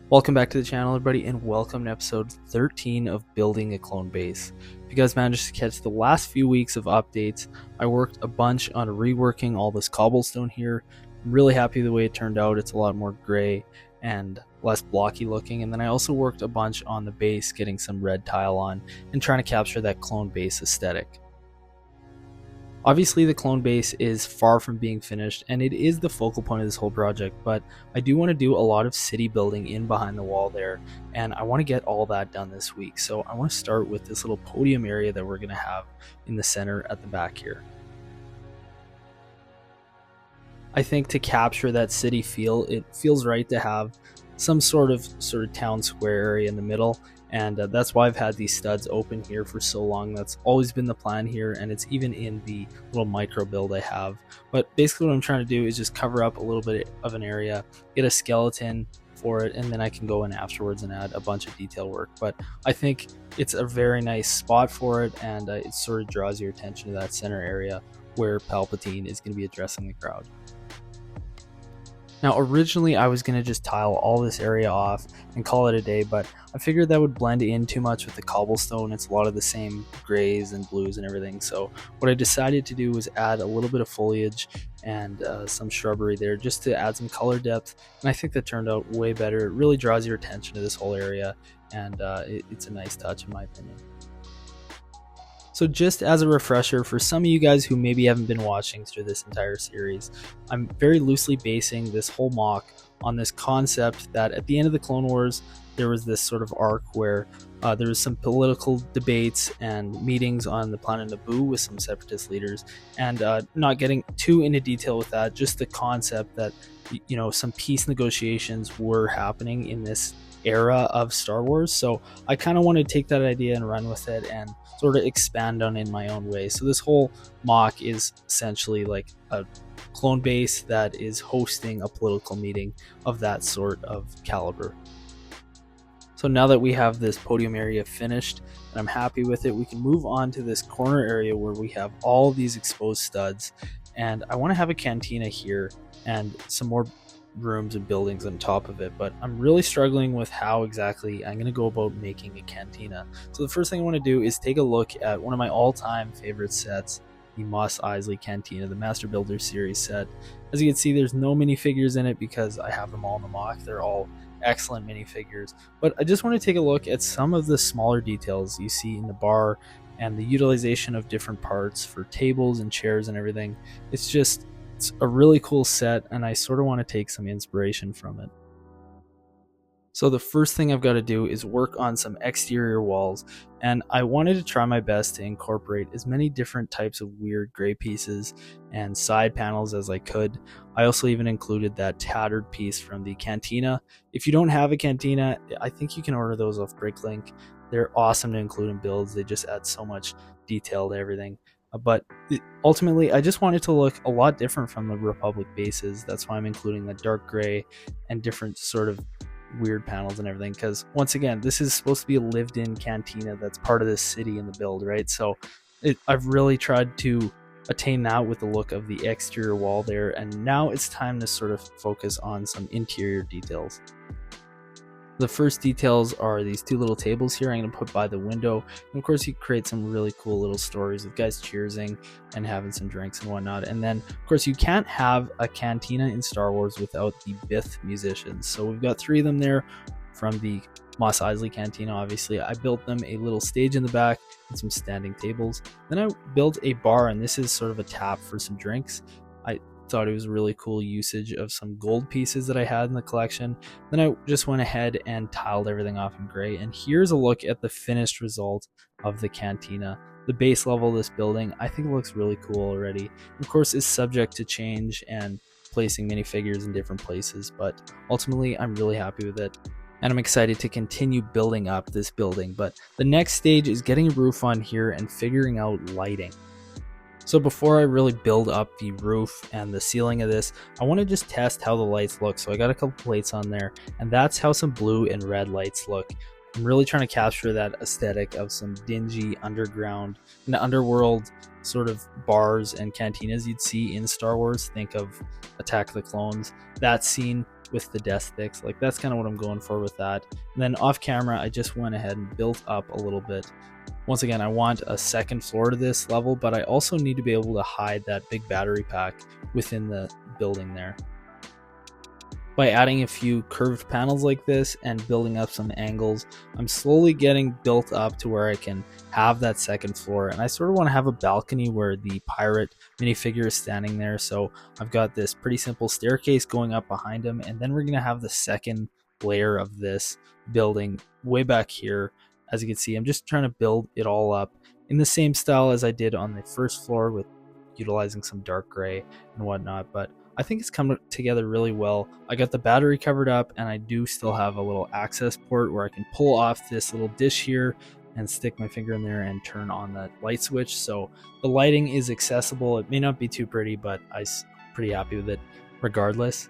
Welcome back to the channel, everybody, and welcome to episode 13 of Building a Clone Base. If you guys managed to catch the last few weeks of updates, I worked a bunch on reworking all this cobblestone here. I'm really happy the way it turned out. It's a lot more gray and less blocky looking. And then I also worked a bunch on the base, getting some red tile on and trying to capture that clone base aesthetic. Obviously, the clone base is far from being finished, and it is the focal point of this whole project, but I do want to do a lot of city building in behind the wall there, and I want to get all that done this week. So I want to start with this little podium area that we're going to have in the center at the back here. I think to capture that city feel, it feels right to have some sort of town square area in the middle, and that's why I've had these studs open here for so long. That's always been the plan here, and it's even in the little micro build I have. But basically what I'm trying to do is just cover up a little bit of an area, get a skeleton for it, and then I can go in afterwards and add a bunch of detail work. But I think it's a very nice spot for it, and it sort of draws your attention to that center area where Palpatine is going to be addressing the crowd. Now originally I was going to just tile all this area off and call it a day, but I figured that would blend in too much with the cobblestone. It's a lot of the same grays and blues and everything. So what I decided to do was add a little bit of foliage and some shrubbery there just to add some color depth, and I think that turned out way better. It really draws your attention to this whole area, and it's a nice touch in my opinion. So just as a refresher for some of you guys who maybe haven't been watching through this entire series, I'm very loosely basing this whole mock on this concept that at the end of the Clone Wars, there was this sort of arc where there was some political debates and meetings on the planet Naboo with some separatist leaders, and not getting too into detail with that, just the concept that, you know, some peace negotiations were happening in this era of Star Wars. So I kind of want to take that idea and run with it and sort of expand on it in my own way. So this whole mock is essentially like a clone base that is hosting a political meeting of that sort of caliber. So now that we have this podium area finished and I'm happy with it, we can move on to this corner area where we have all these exposed studs, and I want to have a cantina here and some more rooms and buildings on top of it, but I'm really struggling with how exactly I'm going to go about making a cantina. So the first thing I want to do is take a look at one of my all-time favorite sets, the Mos Eisley Cantina, the Master Builder series set. As you can see, there's no minifigures in it because I have them all in the mock. They're all excellent minifigures, but I just want to take a look at some of the smaller details you see in the bar and the utilization of different parts for tables and chairs and everything. It's a really cool set, and I sort of want to take some inspiration from it. So the first thing I've got to do is work on some exterior walls, and I wanted to try my best to incorporate as many different types of weird gray pieces and side panels as I could. I also even included that tattered piece from the Cantina. If you don't have a Cantina, I think you can order those off Bricklink. They're awesome to include in builds. They just add so much detail to everything. But ultimately, I just want it to look a lot different from the Republic bases. That's why I'm including the dark gray and different sort of weird panels and everything, because once again, this is supposed to be a lived-in cantina that's part of this city in the build, right? So I've really tried to attain that with the look of the exterior wall there, and now it's time to sort of focus on some interior details. The first details are these two little tables here I'm going to put by the window, and of course you create some really cool little stories of guys cheersing and having some drinks and whatnot. And then of course you can't have a cantina in Star Wars without the Bith musicians, so we've got 3 of them there from the Mos Eisley Cantina. Obviously I built them a little stage in the back and some standing tables. Then I built a bar, and this is sort of a tap for some drinks. I thought it was a really cool usage of some gold pieces that I had in the collection. Then I just went ahead and tiled everything off in gray, and here's a look at the finished result of the cantina. The base level of this building, I think it looks really cool already. Of course, it's subject to change and placing minifigures in different places, but ultimately I'm really happy with it, and I'm excited to continue building up this building. But the next stage is getting a roof on here and figuring out lighting. So before I really build up the roof and the ceiling of this, I want to just test how the lights look. So I got a couple plates on there, and that's how some blue and red lights look. I'm really trying to capture that aesthetic of some dingy underground and underworld sort of bars and cantinas you'd see in Star Wars. Think of Attack of the Clones, that scene with the death sticks. Like, that's kind of what I'm going for with that. And then off camera, I just went ahead and built up a little bit. Once again, I want a second floor to this level, but I also need to be able to hide that big battery pack within the building there. By adding a few curved panels like this and building up some angles, I'm slowly getting built up to where I can have that second floor. And I sort of want to have a balcony where the pirate minifigure is standing there. So I've got this pretty simple staircase going up behind him, and then we're going to have the second layer of this building way back here. As you can see, I'm just trying to build it all up in the same style as I did on the first floor, with utilizing some dark gray and whatnot. But I think it's come together really well. I got the battery covered up, and I do still have a little access port where I can pull off this little dish here and stick my finger in there and turn on that light switch. So the lighting is accessible. It may not be too pretty, but I'm pretty happy with it regardless.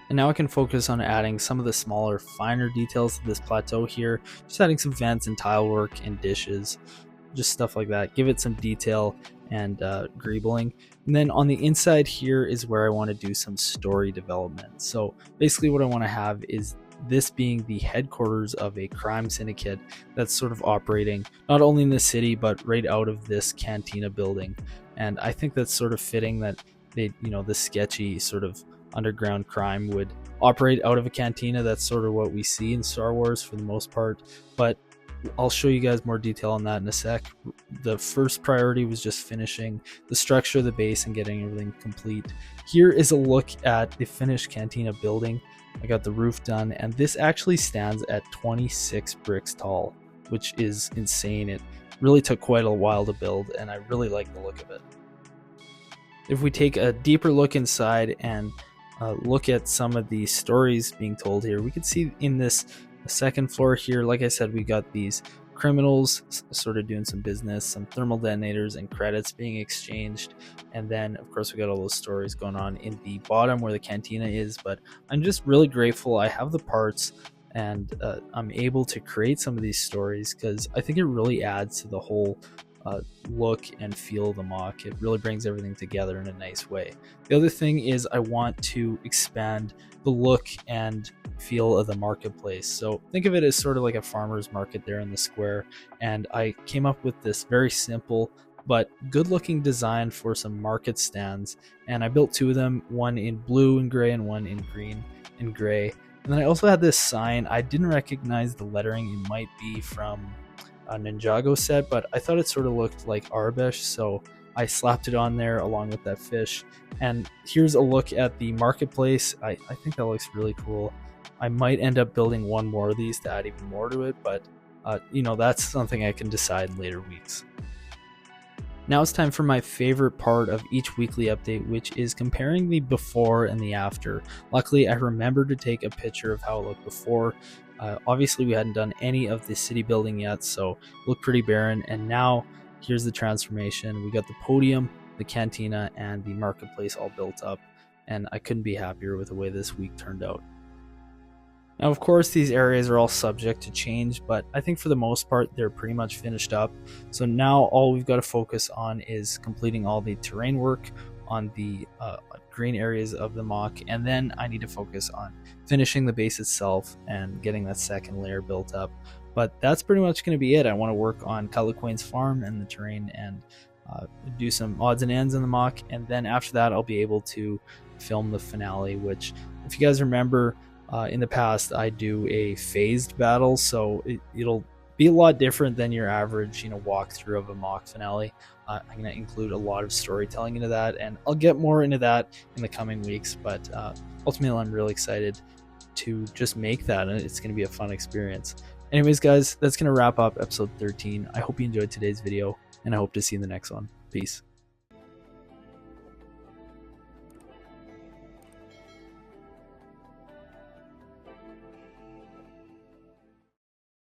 And now I can focus on adding some of the smaller, finer details to this plateau here. Just adding some vents and tile work and dishes, just stuff like that. Give it some detail and greebling. And then on the inside here is where I want to do some story development. So basically what I want to have is this being the headquarters of a crime syndicate that's sort of operating not only in the city but right out of this Cantina building. And I think that's sort of fitting that they, the sketchy sort of underground crime would operate out of a cantina. That's sort of what we see in Star Wars for the most part, but I'll show you guys more detail on that in a sec. The first priority was just finishing the structure of the base and getting everything complete. Here is a look at the finished Cantina building. I got the roof done, and this actually stands at 26 bricks tall, which is insane. It really took quite a while to build, and I really like the look of it. If we take a deeper look inside and look at some of the stories being told here, we can see in this second floor here, like I said, we got these criminals sort of doing some business, some thermal detonators and credits being exchanged, and then of course we got all those stories going on in the bottom where the cantina is. But I'm just really grateful I have the parts, and I'm able to create some of these stories because I think it really adds to the whole look and feel of the MOC. It really brings everything together in a nice way. The other thing is I want to expand the look and feel of the marketplace. So think of it as sort of like a farmer's market there in the square, and I came up with this very simple but good looking design for some market stands, and I built two of them, one in blue and gray and one in green and gray. And then I also had this sign. I didn't recognize the lettering. It might be from a Ninjago set, but I thought it sort of looked like Arabesh, so I slapped it on there along with that fish. And here's a look at the marketplace. I think that looks really cool. I might end up building one more of these to add even more to it, but that's something I can decide in later weeks. Now it's time for my favorite part of each weekly update, which is comparing the before and the after. Luckily, I remembered to take a picture of how it looked before. Obviously, we hadn't done any of the city building yet, so it looked pretty barren. And now here's the transformation. We got the podium, the cantina, and the marketplace all built up, and I couldn't be happier with the way this week turned out. Now, of course, these areas are all subject to change, but I think for the most part, they're pretty much finished up. So now all we've got to focus on is completing all the terrain work on the green areas of the MOC, and then I need to focus on finishing the base itself and getting that second layer built up. But that's pretty much going to be it. I want to work on Cutlaquane's farm and the terrain and do some odds and ends in the MOC, and then after that I'll be able to film the finale, which, if you guys remember, in the past I do a phased battle, so it'll be a lot different than your average walkthrough of a MOC finale. I'm going to include a lot of storytelling into that, and I'll get more into that in the coming weeks, but ultimately I'm really excited to just make that, and it's going to be a fun experience. Anyways guys, that's going to wrap up episode 13. I hope you enjoyed today's video, and I hope to see you in the next one. Peace.